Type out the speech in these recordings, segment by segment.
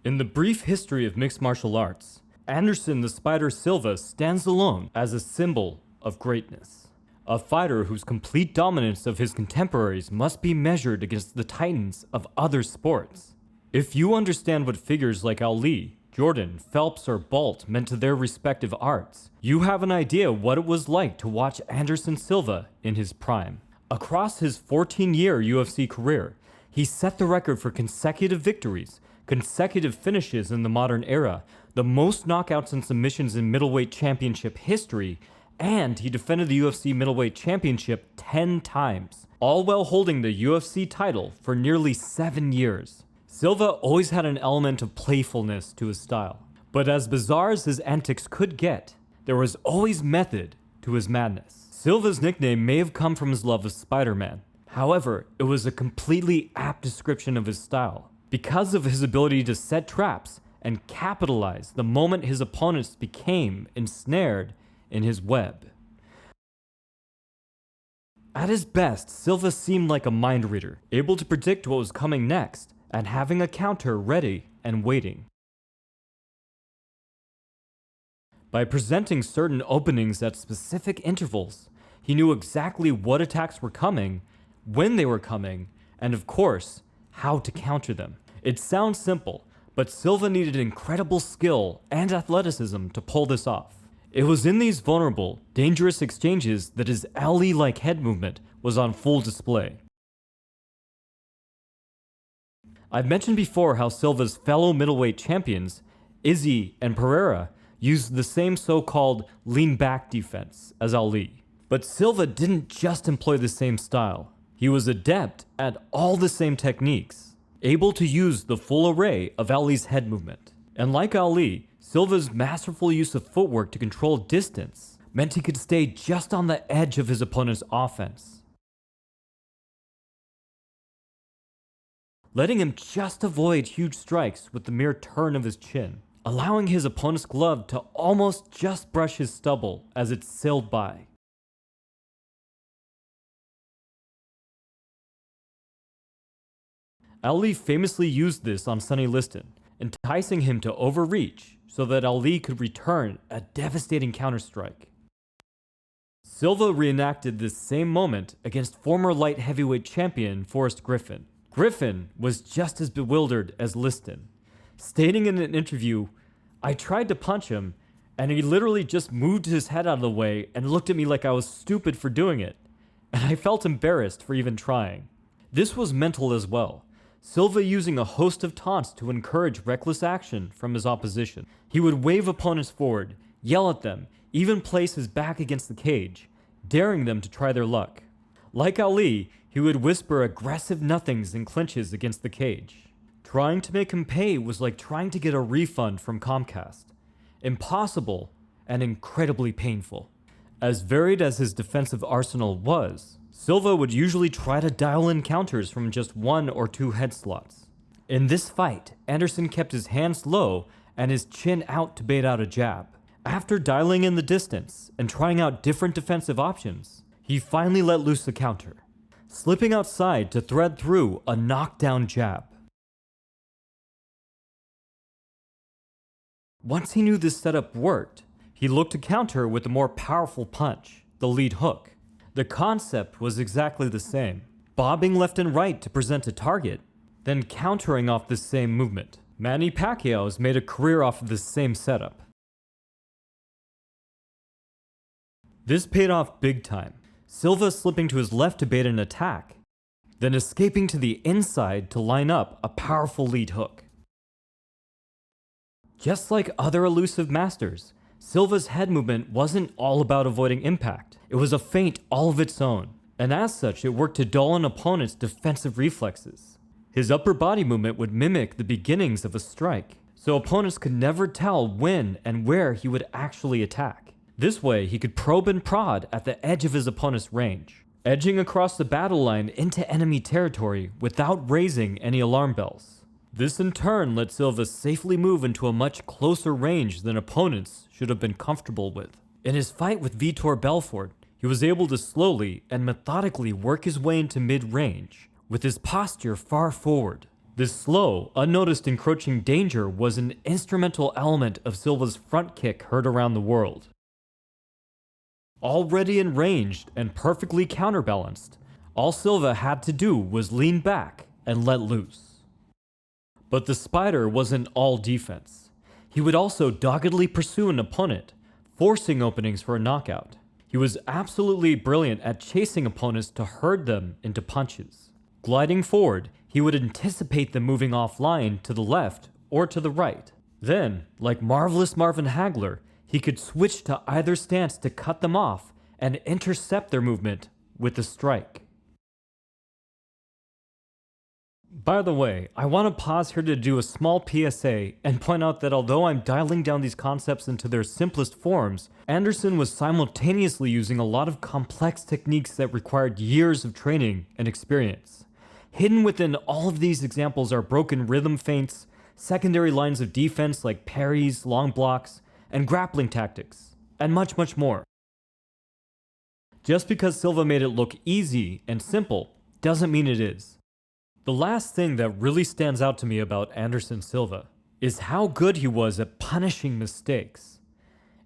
In the brief history of mixed martial arts, Anderson the Spider Silva stands alone as a symbol of greatness. A fighter whose complete dominance of his contemporaries must be measured against the titans of other sports. If you understand what figures like Ali, Jordan, Phelps, or Bolt meant to their respective arts, you have an idea what it was like to watch Anderson Silva in his prime. Across his 14-year UFC career, he set the record for consecutive victories, consecutive finishes in the modern era, the most knockouts and submissions in middleweight championship history, and he defended the UFC middleweight championship 10 times, all while holding the UFC title for nearly 7 years. Silva always had an element of playfulness to his style, but as bizarre as his antics could get, there was always method to his madness. Silva's nickname may have come from his love of Spider-Man. However, it was a completely apt description of his style, because of his ability to set traps and capitalize the moment his opponents became ensnared in his web. At his best, Silva seemed like a mind reader, able to predict what was coming next and having a counter ready and waiting. By presenting certain openings at specific intervals, he knew exactly what attacks were coming, when they were coming, and of course, how to counter them. It sounds simple, but Silva needed incredible skill and athleticism to pull this off. It was in these vulnerable, dangerous exchanges that his Ali-like head movement was on full display. I've mentioned before how Silva's fellow middleweight champions, Izzy and Pereira, used the same so-called lean-back defense as Ali. But Silva didn't just employ the same style. He was adept at all the same techniques, able to use the full array of Ali's head movement. And like Ali, Silva's masterful use of footwork to control distance meant he could stay just on the edge of his opponent's offense, letting him just avoid huge strikes with the mere turn of his chin, allowing his opponent's glove to almost just brush his stubble as it sailed by. Ali famously used this on Sonny Liston, enticing him to overreach so that Ali could return a devastating counterstrike. Silva reenacted this same moment against former light heavyweight champion Forrest Griffin. Griffin was just as bewildered as Liston, stating in an interview, "I tried to punch him, and he literally just moved his head out of the way and looked at me like I was stupid for doing it, and I felt embarrassed for even trying." This was mental as well. Silva using a host of taunts to encourage reckless action from his opposition. He would wave opponents forward, yell at them, even place his back against the cage, daring them to try their luck. Like Ali, he would whisper aggressive nothings in clinches against the cage. Trying to make him pay was like trying to get a refund from Comcast. Impossible and incredibly painful. As varied as his defensive arsenal was, Silva would usually try to dial in counters from just 1 or 2 head slots. In this fight, Anderson kept his hands low and his chin out to bait out a jab. After dialing in the distance and trying out different defensive options, he finally let loose a counter, slipping outside to thread through a knockdown jab. Once he knew this setup worked, he looked to counter with a more powerful punch, the lead hook. The concept was exactly the same, bobbing left and right to present a target, then countering off the same movement. Manny Pacquiao's made a career off of this same setup. This paid off big time, Silva slipping to his left to bait an attack, then escaping to the inside to line up a powerful lead hook. Just like other elusive masters, Silva's head movement wasn't all about avoiding impact. It was a feint all of its own, and as such it worked to dull an opponent's defensive reflexes. His upper body movement would mimic the beginnings of a strike, so opponents could never tell when and where he would actually attack. This way he could probe and prod at the edge of his opponent's range, edging across the battle line into enemy territory without raising any alarm bells. This in turn let Silva safely move into a much closer range than opponents should have been comfortable with. In his fight with Vitor Belfordt, he was able to slowly and methodically work his way into mid-range, with his posture far forward. This slow, unnoticed encroaching danger was an instrumental element of Silva's front kick heard around the world. Already enraged and perfectly counterbalanced, all Silva had to do was lean back and let loose. But the Spider wasn't all defense. He would also doggedly pursue an opponent, forcing openings for a knockout. He was absolutely brilliant at chasing opponents to herd them into punches. Gliding forward, he would anticipate them moving offline to the left or to the right. Then, like marvelous Marvin Hagler, he could switch to either stance to cut them off and intercept their movement with a strike. By the way, I want to pause here to do a small PSA and point out that although I'm dialing down these concepts into their simplest forms, Anderson was simultaneously using a lot of complex techniques that required years of training and experience. Hidden within all of these examples are broken rhythm feints, secondary lines of defense like parries, long blocks, and grappling tactics, and much, much more. Just because Silva made it look easy and simple doesn't mean it is. The last thing that really stands out to me about Anderson Silva is how good he was at punishing mistakes.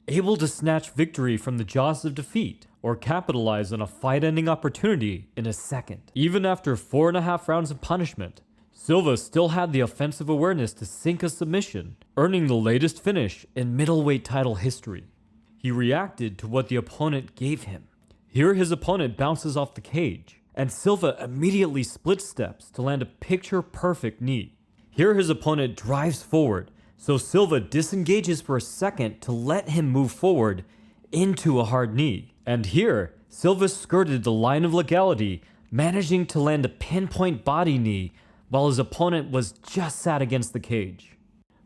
Able to snatch victory from the jaws of defeat or capitalize on a fight-ending opportunity in a second. Even after 4.5 rounds of punishment, Silva still had the offensive awareness to sink a submission, earning the latest finish in middleweight title history. He reacted to what the opponent gave him. Here his opponent bounces off the cage, and Silva immediately split steps to land a picture-perfect knee. Here his opponent drives forward, so Silva disengages for a second to let him move forward into a hard knee. And here, Silva skirted the line of legality, managing to land a pinpoint body knee while his opponent was just sat against the cage.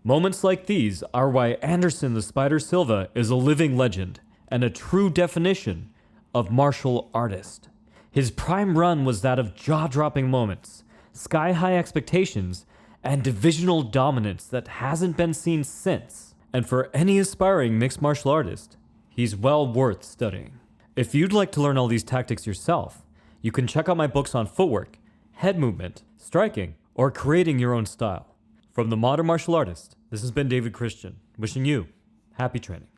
Moments like these are why Anderson the Spider Silva is a living legend and a true definition of martial artist. His prime run was that of jaw-dropping moments, sky-high expectations, and divisional dominance that hasn't been seen since. And for any aspiring mixed martial artist, he's well worth studying. If you'd like to learn all these tactics yourself, you can check out my books on footwork, head movement, striking, or creating your own style. From the Modern Martial Artist, this has been David Christian, wishing you happy training.